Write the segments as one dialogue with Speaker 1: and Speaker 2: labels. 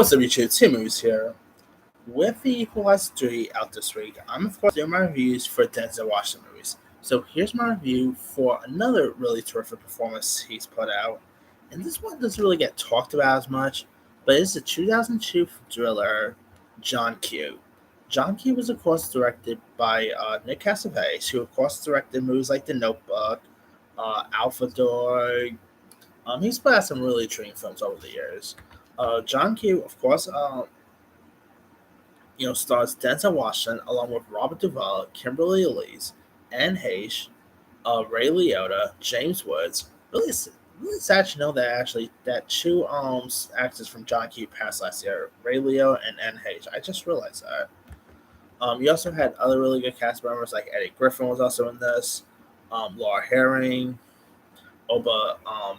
Speaker 1: What's up, YouTube? Two movies here. With the Equalizer 3 out this week, I'm of course doing my reviews for Denzel Washington movies. So here's my review for another really terrific performance he's put out. And this one doesn't really get talked about as much, but it's the 2002 thriller John Q. John Q was of course directed by Nick Cassavetes, who of course directed movies like The Notebook, Alpha Dog. He's put out some really intriguing films over the years. John Q, of course, stars Denzel Washington along with Robert Duvall, Kimberly Elise, Anne Heche, Ray Liotta, James Woods. Really sad to know that actually that two actors from John Q passed last year, Ray Liotta and Anne Heche. I just realized that. You also had other really good cast members like Eddie Griffin was also in this, Laura Herring, Oba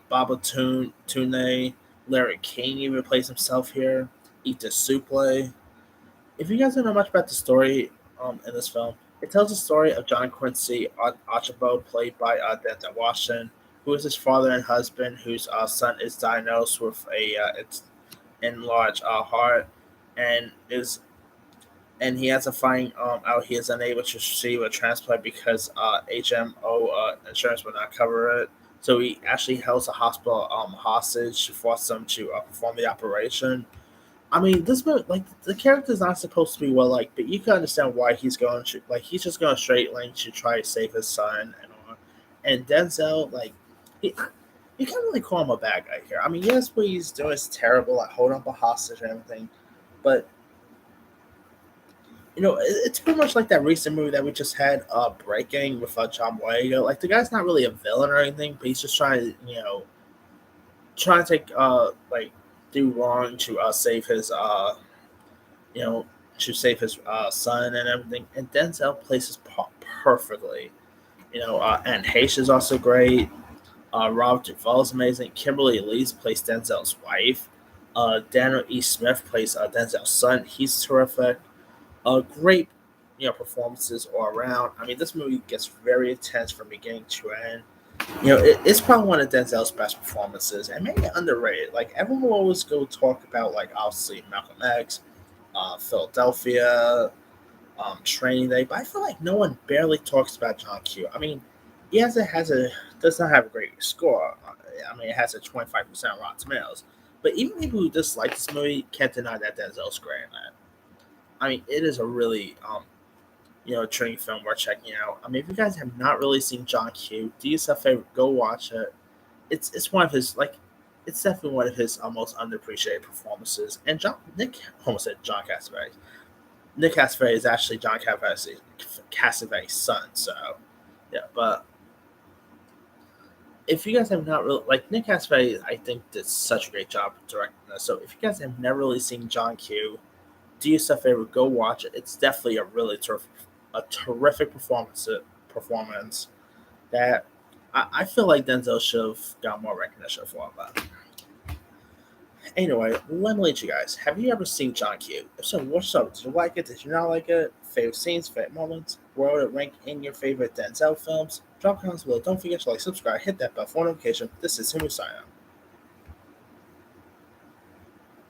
Speaker 1: Baba Tune, Larry King even plays himself here. Ita Suple. If you guys don't know much about the story in this film, it tells the story of John Quincy Archibald, played by Denzel Washington, who is his father and husband, whose son is diagnosed with a enlarged heart, and is and he has to find out he is unable to receive a transplant because HMO insurance will not cover it. So he actually holds the hospital hostage to force them to perform the operation. I mean, this movie, like the character's not supposed to be well liked, but you can understand why he's going to he's just going straight lane to try to save his son and all. And Denzel, he, you can't really call him a bad guy here. I mean, yes, what he's doing is terrible, like holding up a hostage and everything, but it's pretty much like that recent movie that we just had, Breaking with John Boyega. Like the guy's not really a villain or anything, but he's just trying to, trying to take do wrong to save his you know son and everything. And Denzel plays his part perfectly. And Heche is also great. Robert Duvall is amazing. Kimberly Elise plays Denzel's wife. Daniel E. Smith plays Denzel's son. He's terrific. Great, performances all around. I mean, this movie gets very intense from beginning to end. It's probably one of Denzel's best performances, and maybe underrated. Like everyone will always go talk about, like obviously Malcolm X, Philadelphia, Training Day, but I feel like no one barely talks about John Q. I mean, yes, it does not have a great score. I mean, it has a 25% Rotten Tomatoes, but even people who dislike this movie can't deny that Denzel's great in it. I mean, it is a really training film worth checking out. I mean, if you guys have not really seen John Q, do yourself a favor, go watch it. It's one of his it's definitely one of his most underappreciated performances. And Nick almost said John Cassavetes. Nick Cassavetes is actually John Cassavetes' son. So yeah, but if you guys have not really Nick Cassavetes, I think did such a great job directing this. So if you guys have never really seen John Q, do yourself a favor, go watch it. It's definitely a terrific performance that I feel like Denzel should have got more recognition for. But anyway, let me let you guys. Have you ever seen John Q? If so, what's up? Did you like it? Did you not like it? Favorite scenes, favorite moments? Where would it rank in your favorite Denzel films? Drop comments below. Don't forget to subscribe, hit that bell for notification. This is Himu signing out.